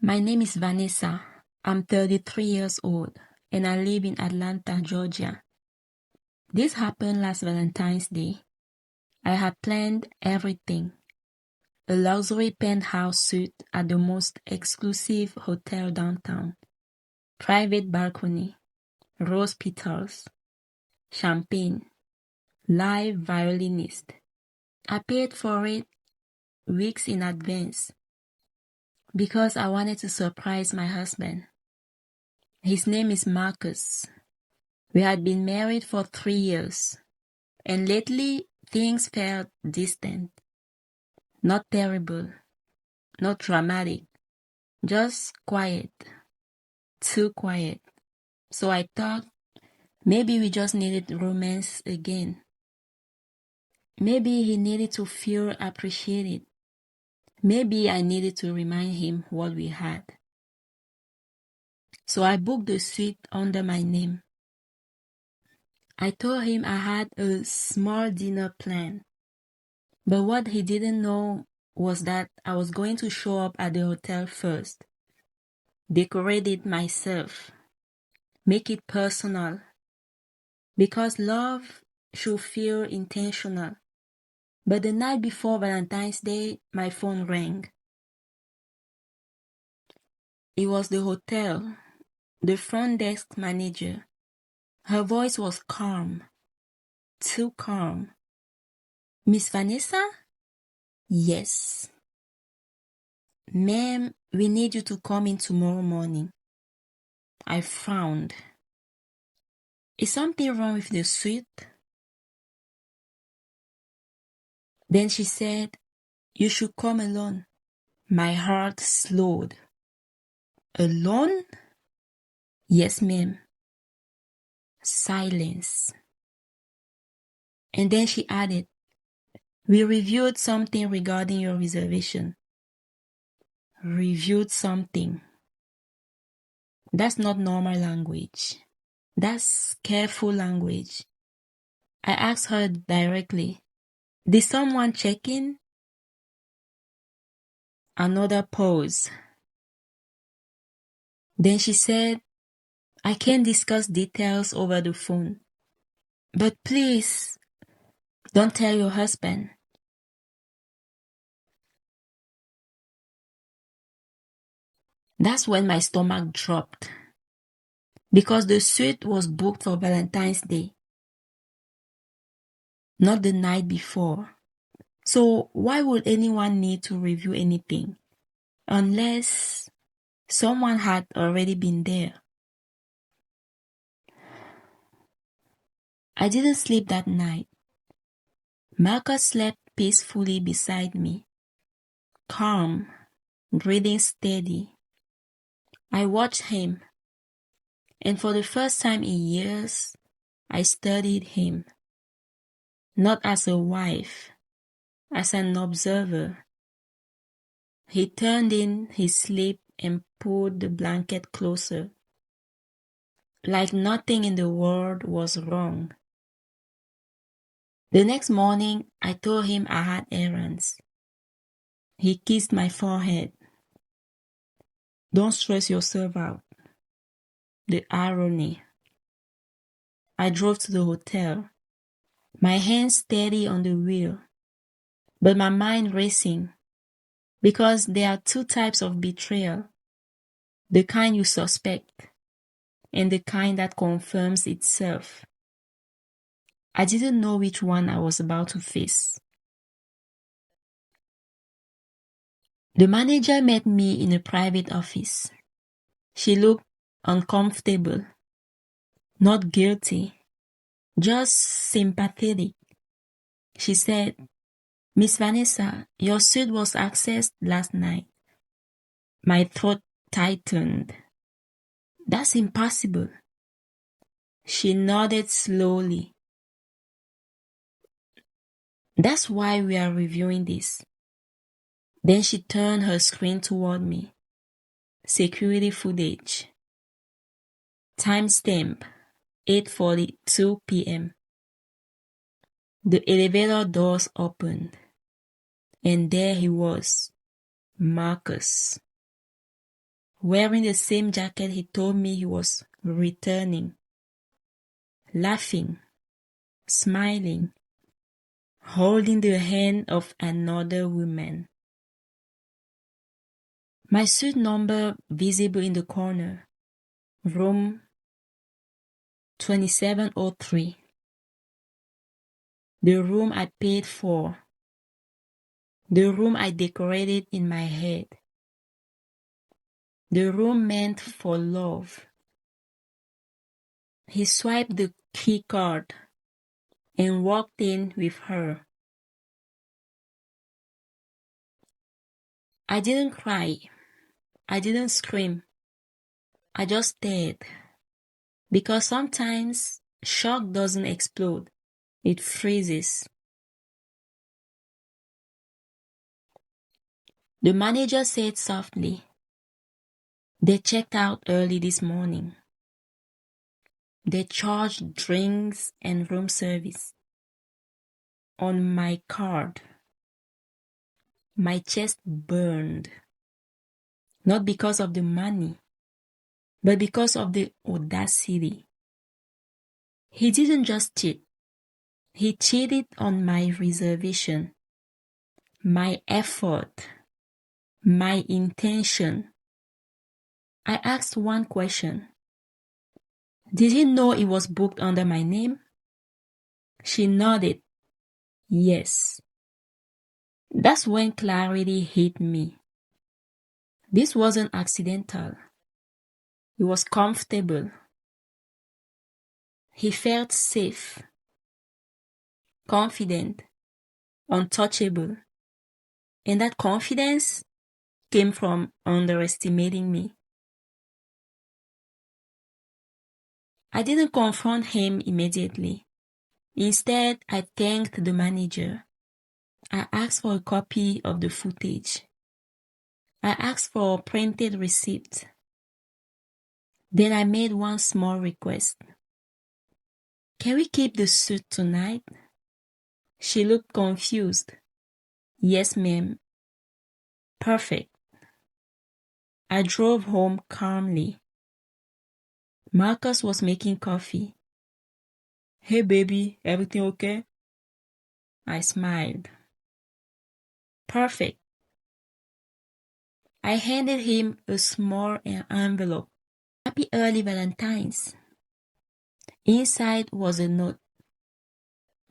My name is Vanessa. I'm 33 years old and I live in Atlanta, Georgia. This happened last Valentine's Day. I had planned everything. A luxury penthouse suite at the most exclusive hotel downtown. Private balcony. Rose petals. Champagne. Live violinist. I paid for it weeks in advance because I wanted to surprise my husband. His name is Marcus. We had been married for 3 years, and lately things felt distant. Not terrible, not dramatic, just quiet, too quiet. So I thought maybe we just needed romance again. Maybe he needed to feel appreciated. Maybe I needed to remind him what we had. So I booked the suite under my name. I told him I had a small dinner planned. But what he didn't know was that I was going to show up at the hotel first, decorate it myself, make it personal, because love should feel intentional. But the night before Valentine's Day, my phone rang. It was the hotel, the front desk manager. Her voice was calm, too calm. Miss Vanessa? Yes. Ma'am, we need you to come in tomorrow morning. I frowned. Is something wrong with the suite? Then she said, you should come alone. My heart slowed. Alone? Yes, ma'am. Silence. And then she added, we reviewed something regarding your reservation. Reviewed something. That's not normal language. That's careful language. I asked her directly, did someone check in? Another pause. Then she said, I can't discuss details over the phone. But please, don't tell your husband. That's when my stomach dropped. Because the suite was booked for Valentine's Day. Not the night before. So why would anyone need to review anything? Unless someone had already been there. I didn't sleep that night. Marcus slept peacefully beside me. Calm, breathing steady. I watched him. And for the first time in years, I studied him. Not as a wife, as an observer. He turned in his sleep and pulled the blanket closer. Like nothing in the world was wrong. The next morning, I told him I had errands. He kissed my forehead. Don't stress yourself out. The irony. I drove to the hotel. My hands steady on the wheel, but my mind racing. Because there are 2 types of betrayal. The kind you suspect, and the kind that confirms itself. I didn't know which one I was about to face. The manager met me in a private office. She looked uncomfortable, not guilty, just sympathetic. She said, Miss Vanessa, your suit was accessed last night. My throat tightened. That's impossible. She nodded slowly. That's why we are reviewing this. Then she turned her screen toward me. Security footage. Timestamp, 8:42 p.m. The elevator doors opened. And there he was, Marcus. wearing the same jacket he told me he was returning, laughing, smiling, holding the hand of another woman. My suite number visible in the corner, room 2703. The room I paid for. The room I decorated in my head. The room meant for love. He swiped the key card and walked in with her. I didn't cry. I didn't scream. I just stared. Because sometimes shock doesn't explode. It freezes. The manager said softly, "They checked out early this morning. They charged drinks and room service. On my card." My chest burned. Not because of the money, but because of the audacity. He didn't just cheat. He cheated on my reservation, my effort, my intention. I asked one question. Did he know it was booked under my name? She nodded. Yes. That's when clarity hit me. This wasn't accidental. It was comfortable. He felt safe, confident, untouchable. And that confidence came from underestimating me. I didn't confront him immediately. Instead, I thanked the manager. I asked for a copy of the footage. I asked for a printed receipt. Then I made one small request. Can we keep the suit tonight? She looked confused. Yes, ma'am. Perfect. I drove home calmly. Marcus was making coffee. Hey baby, everything okay? I smiled. Perfect. I handed him a small envelope. Happy early Valentine's. Inside was a note.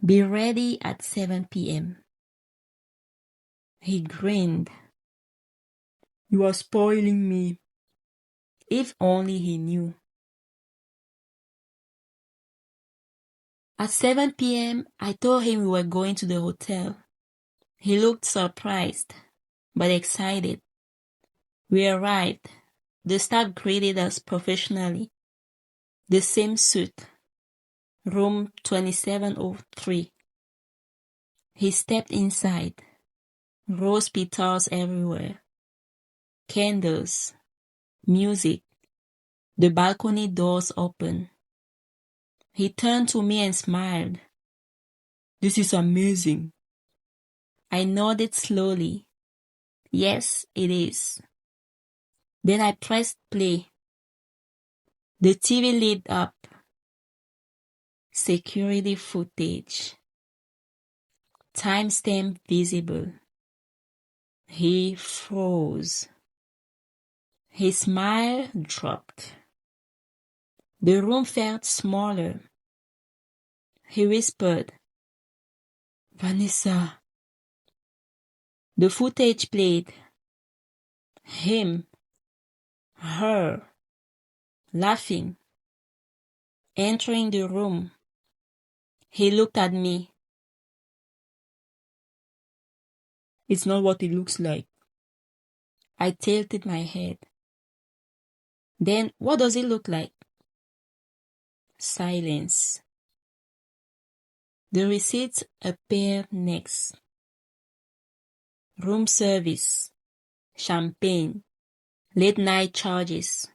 Be ready at 7 p.m. He grinned. You are spoiling me. If only he knew. At 7 p.m., I told him we were going to the hotel. He looked surprised, but excited. We arrived. The staff greeted us professionally. The same suit. Room 2703. He stepped inside. Rose petals everywhere. Candles. Music. The balcony doors open. He turned to me and smiled. This is amazing. I nodded slowly. Yes, it is. Then I pressed play. The TV lit up. Security footage. Timestamp visible. He froze. His smile dropped. The room felt smaller. He whispered, Vanessa. The footage played. Him, her, laughing, entering the room. He looked at me. It's not what it looks like. I tilted my head. Then what does it look like? Silence. The receipts appeared next. Room service, champagne, late night charges,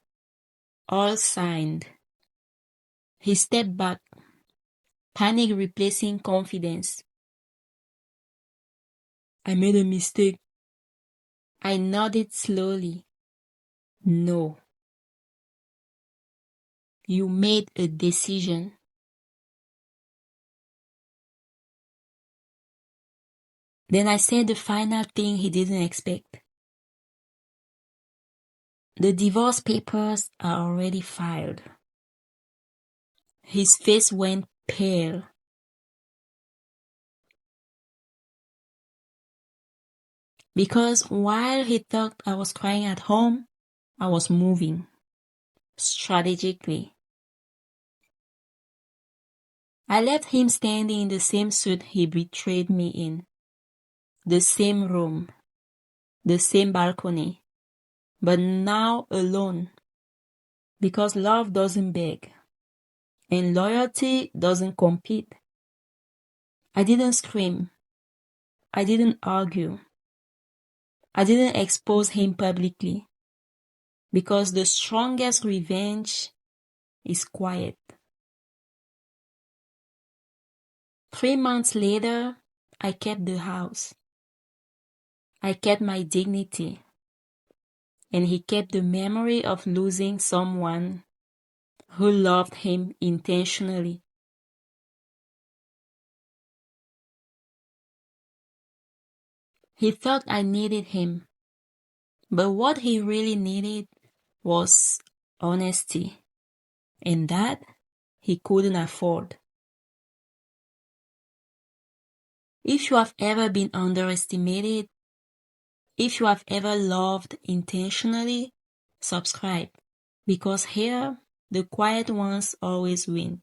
all signed. He stepped back, panic replacing confidence. I made a mistake. I nodded slowly. No. You made a decision. Then I said the final thing he didn't expect. The divorce papers are already filed. His face went pale. Because while he thought I was crying at home, I was moving strategically. I left him standing in the same suit he betrayed me in, the same room, the same balcony, but now alone, because love doesn't beg, and loyalty doesn't compete. I didn't scream. I didn't argue. I didn't expose him publicly, because the strongest revenge is quiet. 3 months later, I kept the house. I kept my dignity, and he kept the memory of losing someone who loved him intentionally. He thought I needed him, but what he really needed was honesty, and that he couldn't afford. If you have ever been underestimated, if you have ever loved intentionally, subscribe, because here the quiet ones always win.